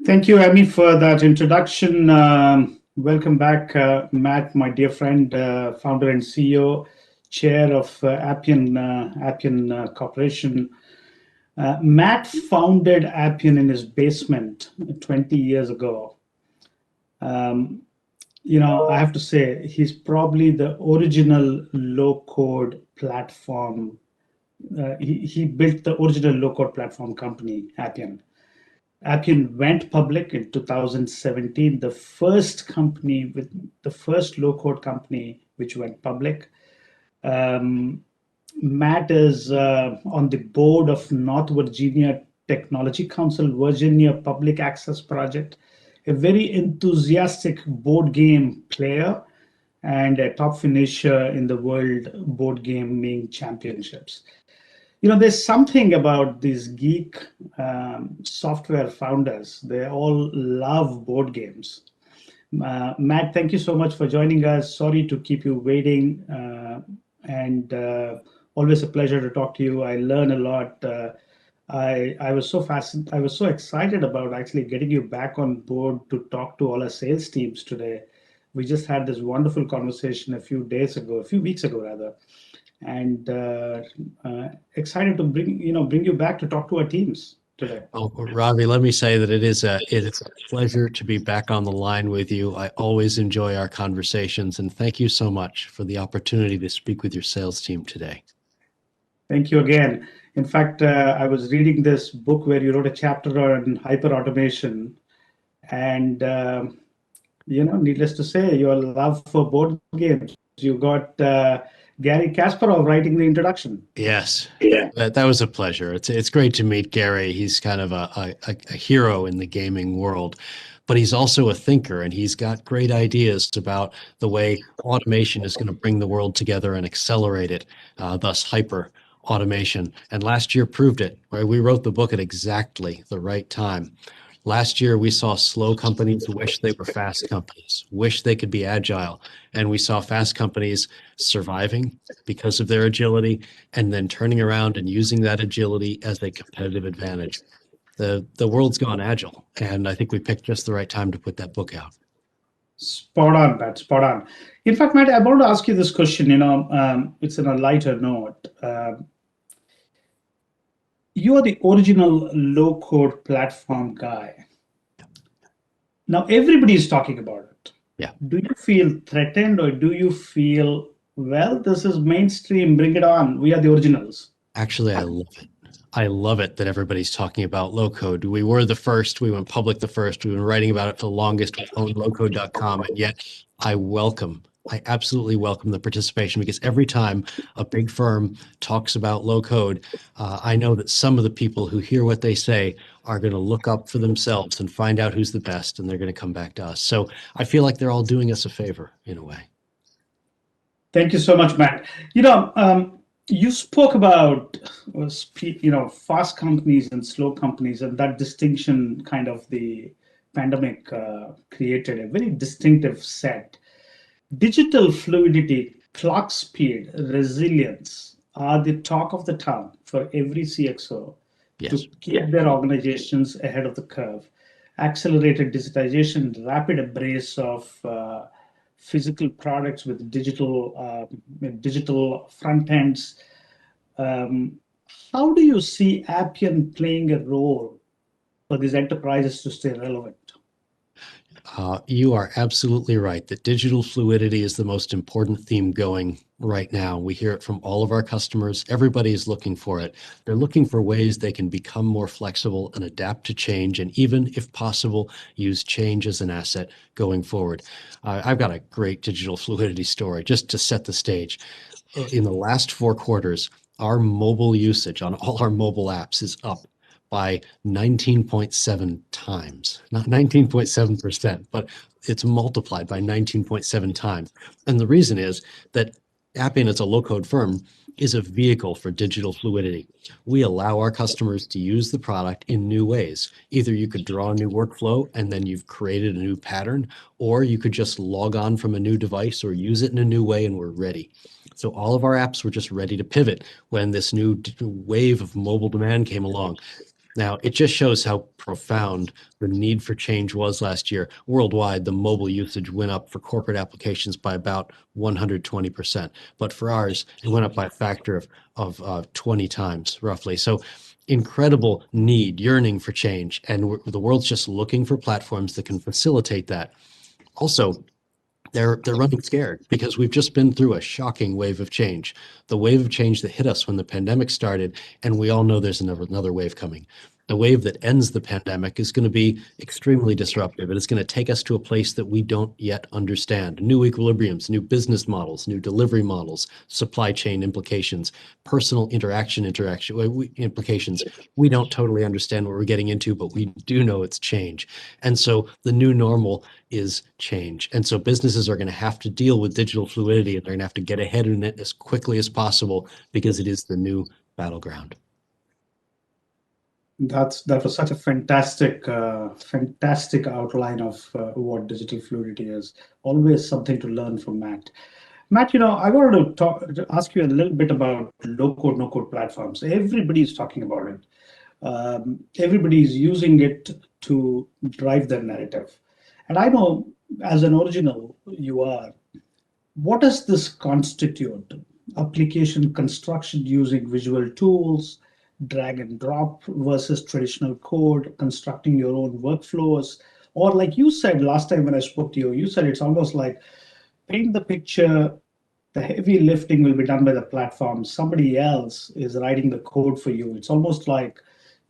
Thank you, Amy, for that introduction. Welcome back, Matt, my dear friend, founder and CEO, chair of Appian Corporation. Matt founded Appian in his basement 20 years ago. I have to say, he's probably the original low-code platform. He built the original low-code platform company, Appian. Appian went public in 2017, the first low-code company which went public. Matt is on the board of North Virginia Technology Council, Virginia Public Access Project, a very enthusiastic board game player and a top finisher in the World Board Gaming Championships. There's something about these geek software founders. They all love board games. Matt, thank you so much for joining us. Sorry to keep you waiting, and always a pleasure to talk to you. I learn a lot. I was so fascinated. I was so excited about actually getting you back on board to talk to all our sales teams today. We just had this wonderful conversation a few weeks ago rather. And excited to bring you back to talk to our teams today. Oh, Ravi, let me say that it is a pleasure to be back on the line with you. I always enjoy our conversations, and thank you so much for the opportunity to speak with your sales team today. Thank you again. In fact, I was reading this book where you wrote a chapter on hyper automation, and needless to say, your love for board games. You got Gary Kasparov writing the introduction. Yes, yeah. That was a pleasure. It's great to meet Gary. He's kind of a hero in the gaming world, but he's also a thinker, and he's got great ideas about the way automation is going to bring the world together and accelerate it, thus hyper automation. And last year proved it, right? We wrote the book at exactly the right time. Last year, we saw slow companies wish they were fast companies, wish they could be agile. And we saw fast companies surviving because of their agility and then turning around and using that agility as a competitive advantage. The world's gone agile, and I think we picked just the right time to put that book out. Spot on, Pat, spot on. In fact, Matt, I want to ask you this question. It's on a lighter note. You are the original low-code platform guy. Now, everybody is talking about it. Yeah. Do you feel threatened, or do you feel, well, this is mainstream, bring it on, we are the originals? Actually, I love it. I love it that everybody's talking about low-code. We were the first. We went public the first. We've been writing about it for the longest. We own lowcode.com, and yet I absolutely welcome the participation, because every time a big firm talks about low code, I know that some of the people who hear what they say are going to look up for themselves and find out who's the best, and they're going to come back to us. So I feel like they're all doing us a favor in a way. Thank you so much, Matt. You spoke about fast companies and slow companies, and that distinction kind of the pandemic created a very distinctive set. Digital fluidity, clock speed, resilience are the talk of the town for every CXO. Yes. To keep their organizations ahead of the curve. Accelerated digitization, rapid embrace of physical products with digital front ends. How do you see Appian playing a role for these enterprises to stay relevant? You are absolutely right that digital fluidity is the most important theme going right now. We hear it from all of our customers. Everybody is looking for it. They're looking for ways they can become more flexible and adapt to change, and even, if possible, use change as an asset going forward. I've got a great digital fluidity story just to set the stage. In the last 4 quarters, our mobile usage on all our mobile apps is up by 19.7 times, not 19.7%, but it's multiplied by 19.7 times. And the reason is that Appian, as a low-code firm, is a vehicle for digital fluidity. We allow our customers to use the product in new ways. Either you could draw a new workflow and then you've created a new pattern, or you could just log on from a new device or use it in a new way and we're ready. So all of our apps were just ready to pivot when this new wave of mobile demand came along. Now, it just shows how profound the need for change was last year. Worldwide, the mobile usage went up for corporate applications by about 120%. But for ours, it went up by a factor of 20 times, roughly. So incredible need, yearning for change. And the world's just looking for platforms that can facilitate that. Also, they're running scared because we've just been through a shocking wave of change, the wave of change that hit us when the pandemic started, and we all know there's another wave coming. The wave that ends the pandemic is going to be extremely disruptive. It's going to take us to a place that we don't yet understand. New equilibriums, new business models, new delivery models, supply chain implications, personal interaction implications. We don't totally understand what we're getting into, but we do know it's change. And so the new normal is change. And so businesses are going to have to deal with digital fluidity, and they're going to have to get ahead in it as quickly as possible because it is the new battleground. That was such a fantastic outline of what digital fluidity is. Always something to learn from Matt. Matt, I wanted to ask you a little bit about low-code, no-code platforms. Everybody's talking about it. Everybody's using it to drive their narrative. And I know, as an original you are, what does this constitute? Application construction using visual tools, drag and drop versus traditional code, constructing your own workflows, or like you said last time when I spoke to you, you said it's almost like paint the picture, the heavy lifting will be done by the platform. Somebody else is writing the code for you. It's almost like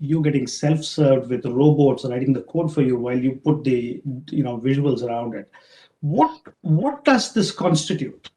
you getting self-served with the robots writing the code for you while you put the visuals around it. What does this constitute?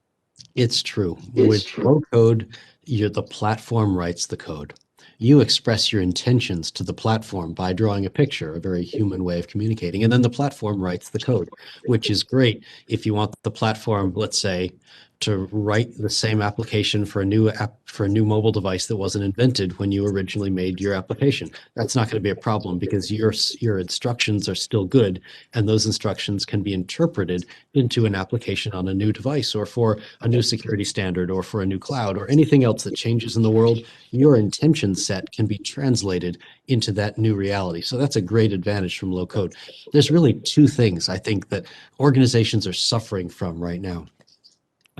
It's true. With low code, the platform writes the code. You express your intentions to the platform by drawing a picture, a very human way of communicating, and then the platform writes the code, which is great if you want the platform, let's say, to write the same application for a new mobile device that wasn't invented when you originally made your application. That's not going to be a problem because your instructions are still good, and those instructions can be interpreted into an application on a new device or for a new security standard or for a new cloud or anything else that changes in the world. Your intention set can be translated into that new reality. So that's a great advantage from low code. There's really two things I think that organizations are suffering from right now.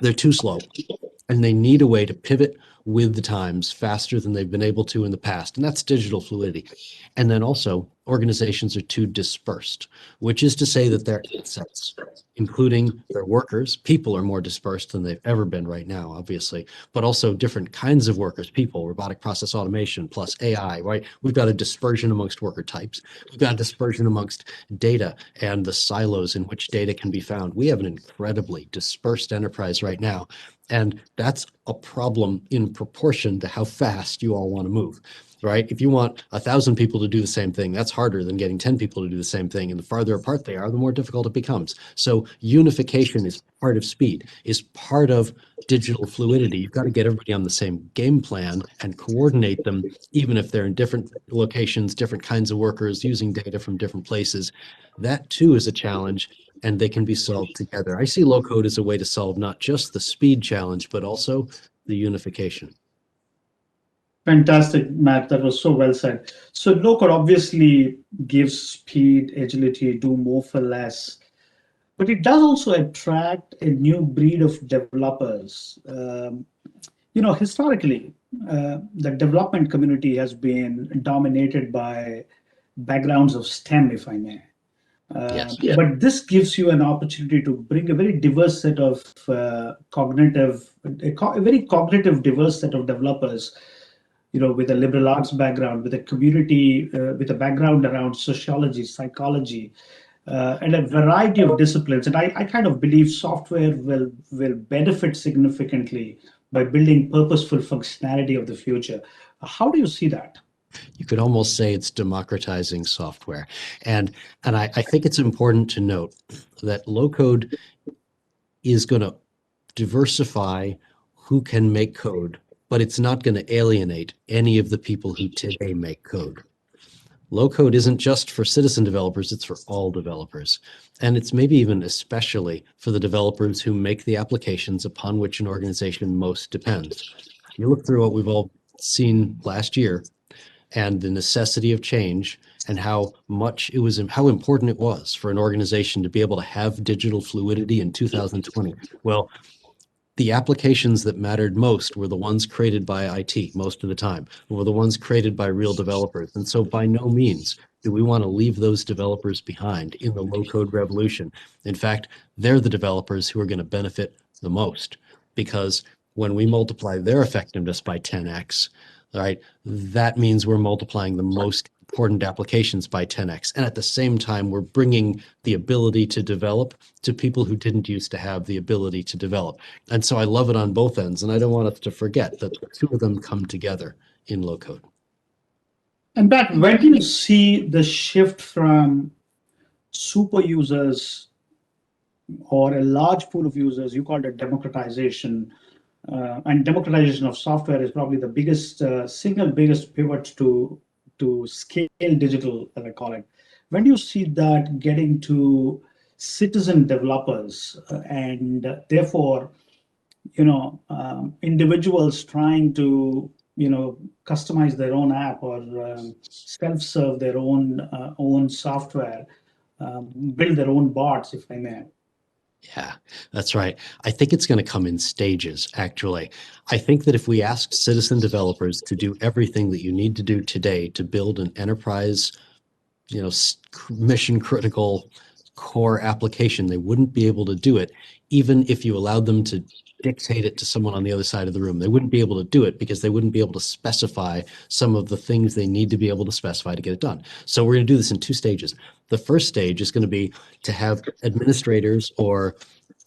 They're too slow, and they need a way to pivot with the times faster than they've been able to in the past, and that's digital fluidity. And then also, organizations are too dispersed, which is to say that their assets, including their workers, people are more dispersed than they've ever been right now, obviously, but also different kinds of workers, people, robotic process automation, plus AI, right? We've got a dispersion amongst worker types. We've got a dispersion amongst data and the silos in which data can be found. We have an incredibly dispersed enterprise right now, and that's a problem in proportion to how fast you all want to move. Right? If you want 1,000 people to do the same thing, that's harder than getting 10 people to do the same thing. And the farther apart they are, the more difficult it becomes. So unification is part of speed, is part of digital fluidity. You've got to get everybody on the same game plan and coordinate them, even if they're in different locations, different kinds of workers, using data from different places. That too is a challenge, and they can be solved together. I see low code as a way to solve not just the speed challenge, but also the unification. Fantastic, Matt. That was so well said. So low-code obviously gives speed, agility, do more for less, but it does also attract a new breed of developers. Historically, the development community has been dominated by backgrounds of STEM, if I may. Yes. But this gives you an opportunity to bring a very diverse set of a very cognitive diverse set of developers, with a liberal arts background, with a community, with a background around sociology, psychology, and a variety of disciplines. And I kind of believe software will benefit significantly by building purposeful functionality of the future. How do you see that? You could almost say it's democratizing software. And I think it's important to note that low code is going to diversify who can make code, but it's not going to alienate any of the people who today make code. Low code isn't just for citizen developers, it's for all developers. And it's maybe even especially for the developers who make the applications upon which an organization most depends. You look through what we've all seen last year, and the necessity of change and how important it was for an organization to be able to have digital fluidity in 2020. Well, the applications that mattered most were the ones created by IT most of the time, were the ones created by real developers. And so by no means do we want to leave those developers behind in the low-code revolution. In fact, they're the developers who are going to benefit the most, because when we multiply their effectiveness by 10x, right, that means we're multiplying the most important applications by 10x. And at the same time, we're bringing the ability to develop to people who didn't used to have the ability to develop. And so I love it on both ends. And I don't want us to forget that the two of them come together in low code. And Matt, when do you see the shift from super users or a large pool of users? You called it democratization. And democratization of software is probably the biggest, single biggest pivot to scale digital, as I call it. When do you see that getting to citizen developers and therefore, individuals trying to, customize their own app or self-serve their own software, build their own bots, if I may? Yeah, that's right. I think it's going to come in stages, actually. I think that if we ask citizen developers to do everything that you need to do today to build an enterprise, mission critical core application, they wouldn't be able to do it, even if you allowed them to dictate it to someone on the other side of the room. They wouldn't be able to do it because they wouldn't be able to specify some of the things they need to be able to specify to get it done. So we're going to do this in two stages. The first stage is going to be to have administrators or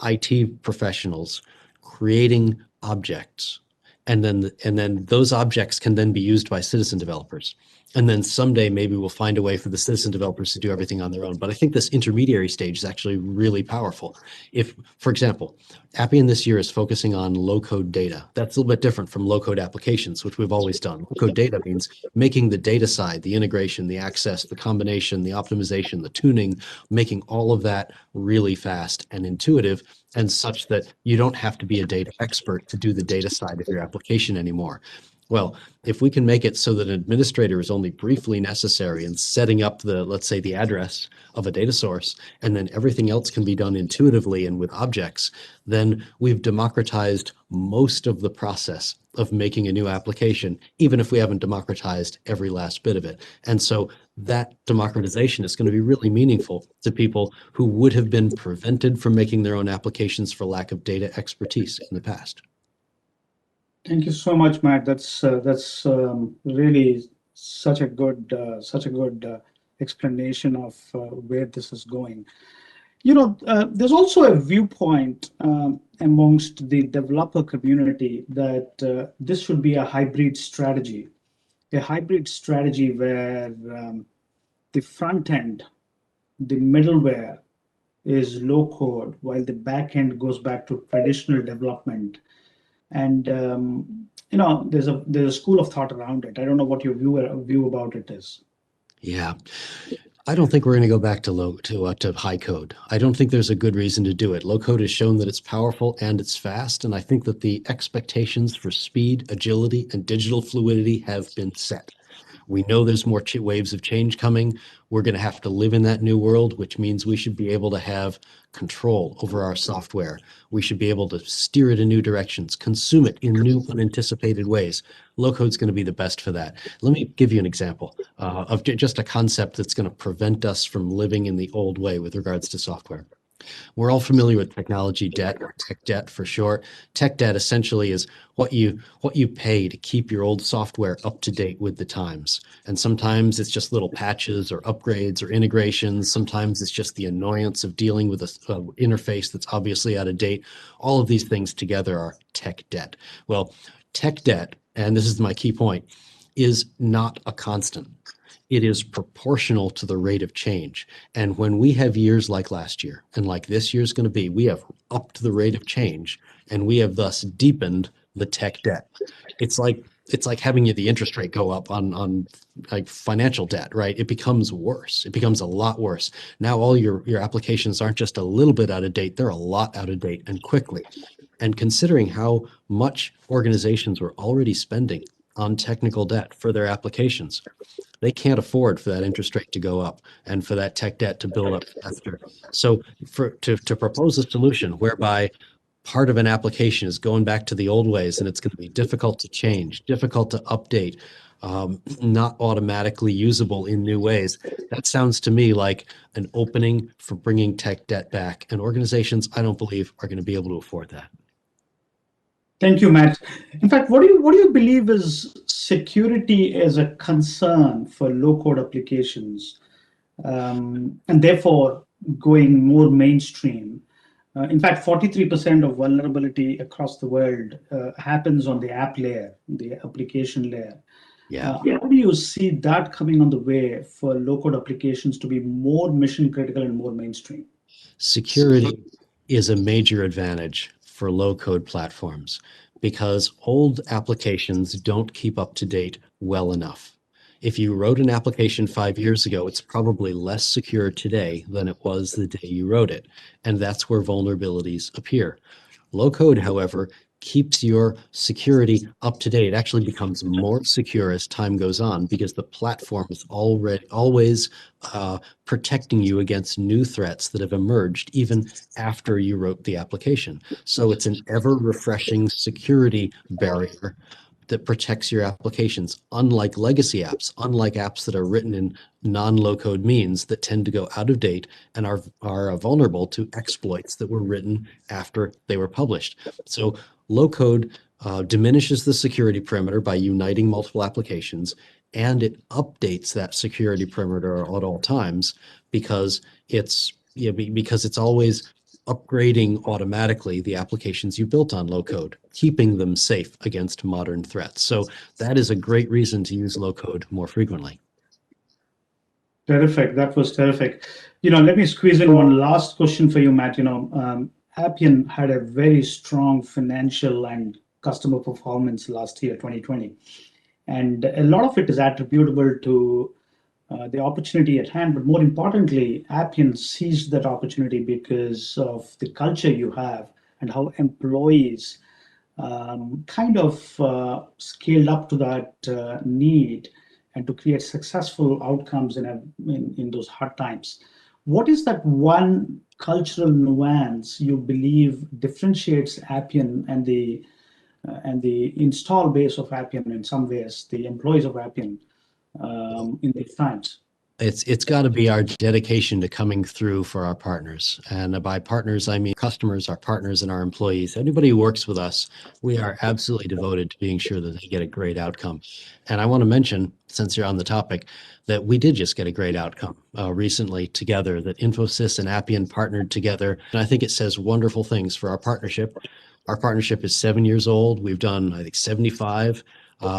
IT professionals creating objects. And then those objects can then be used by citizen developers. And then someday maybe we'll find a way for the citizen developers to do everything on their own. But I think this intermediary stage is actually really powerful. If, for example, Appian this year is focusing on low-code data. That's a little bit different from low-code applications, which we've always done. Low-code data means making the data side, the integration, the access, the combination, the optimization, the tuning, making all of that really fast and intuitive, and such that you don't have to be a data expert to do the data side of your application anymore. Well, if we can make it so that an administrator is only briefly necessary in setting up let's say the address of a data source, and then everything else can be done intuitively and with objects, then we've democratized most of the process of making a new application, even if we haven't democratized every last bit of it. And so that democratization is going to be really meaningful to people who would have been prevented from making their own applications for lack of data expertise in the past. Thank you so much, Matt. That's really such a good explanation of where this is going. There's also a viewpoint amongst the developer community that this should be a hybrid strategy where the front end, the middleware, is low code, while the back end goes back to traditional development. And there's a school of thought around it. I don't know what your view about it is. Yeah, I don't think we're going to go back to high code. I don't think there's a good reason to do it. Low code has shown that it's powerful and it's fast, and I think that the expectations for speed, agility, and digital fluidity have been set. We know there's more waves of change coming. We're going to have to live in that new world, which means we should be able to have control over our software. We should be able to steer it in new directions, consume it in new unanticipated ways. Low code's going to be the best for that. Let me give you an example of just a concept that's going to prevent us from living in the old way with regards to software. We're all familiar with technology debt, or tech debt for short. Tech debt essentially is what you pay to keep your old software up to date with the times. And sometimes it's just little patches or upgrades or integrations. Sometimes it's just the annoyance of dealing with an interface that's obviously out of date. All of these things together are tech debt. Well, tech debt, and this is my key point, is not a constant. It is proportional to the rate of change. And when we have years like last year, and like this year is going to be, we have upped the rate of change, and we have thus deepened the tech debt. It's like having the interest rate go up on like financial debt, right? It becomes worse. It becomes a lot worse. Now all your applications aren't just a little bit out of date, they're a lot out of date, and quickly. And considering how much organizations were already spending on technical debt for their applications. They can't afford for that interest rate to go up and for that tech debt to build up faster. So to propose a solution whereby part of an application is going back to the old ways and it's going to be difficult to change, difficult to update, not automatically usable in new ways. That sounds to me like an opening for bringing tech debt back. And organizations, I don't believe, are going to be able to afford that. Thank you, Matt. In fact, what do you believe is security as a concern for low-code applications, and therefore going more mainstream? In fact, 43% of vulnerability across the world happens on the app layer, the application layer. Yeah. How do you see that coming on the way for low-code applications to be more mission critical and more mainstream? Security is a major advantage for low-code platforms because old applications don't keep up to date well enough. If you wrote an application 5 years ago, it's probably less secure today than it was the day you wrote it, and that's where vulnerabilities appear. Low-code, however, keeps your security up to date. It actually becomes more secure as time goes on because the platform is always protecting you against new threats that have emerged even after you wrote the application. So it's an ever refreshing security barrier that protects your applications, unlike legacy apps, unlike apps that are written in non-low code means that tend to go out of date and are vulnerable to exploits that were written after they were published. So low code diminishes the security perimeter by uniting multiple applications, and it updates that security perimeter at all times because it's always upgrading automatically the applications you built on low code, keeping them safe against modern threats. So that is a great reason to use low code more frequently. Terrific. That was terrific. Let me squeeze in one last question for you, Matt. Appian had a very strong financial and customer performance last year, 2020. And a lot of it is attributable to the opportunity at hand, but more importantly, Appian seized that opportunity because of the culture you have and how employees scaled up to that need and to create successful outcomes in those hard times. What is that one cultural nuance you believe differentiates Appian and the install base of Appian, in some ways, the employees of Appian in these times? It's got to be our dedication to coming through for our partners. And by partners, I mean customers, our partners, and our employees. Anybody who works with us, we are absolutely devoted to being sure that they get a great outcome. And I want to mention, since you're on the topic, that we did just get a great outcome recently together, that Infosys and Appian partnered together. And I think it says wonderful things for our partnership. Our partnership is 7 years old. We've done, I think, 75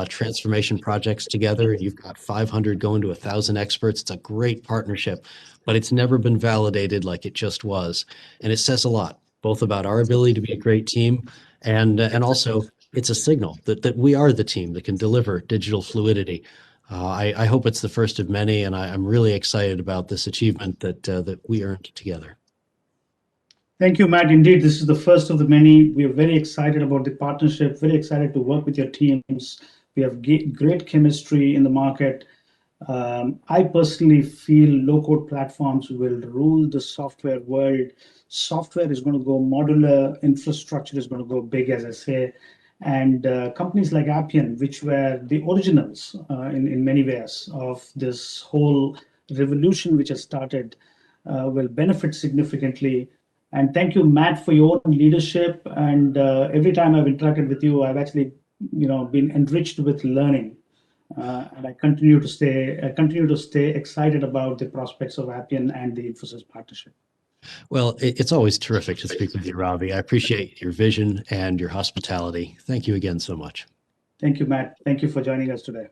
transformation projects together. You've got 500 going to 1,000 experts. It's a great partnership, but it's never been validated like it just was. And it says a lot, both about our ability to be a great team and also it's a signal that we are the team that can deliver digital fluidity. I hope it's the first of many, and I'm really excited about this achievement that we earned together. Thank you, Matt. Indeed, this is the first of the many. We are very excited about the partnership, very excited to work with your teams. We have great chemistry in the market. I personally feel low-code platforms will rule the software world. Software is going to go modular, infrastructure is going to go big, as I say. And companies like Appian, which were the originals in many ways of this whole revolution which has started, will benefit significantly. And thank you, Matt, for your leadership. And every time I've interacted with you, I've actually, been enriched with learning. And I continue to stay excited about the prospects of Appian and the Infosys partnership. Well, it's always terrific to speak with you, Ravi. I appreciate your vision and your hospitality. Thank you again so much. Thank you, Matt. Thank you for joining us today.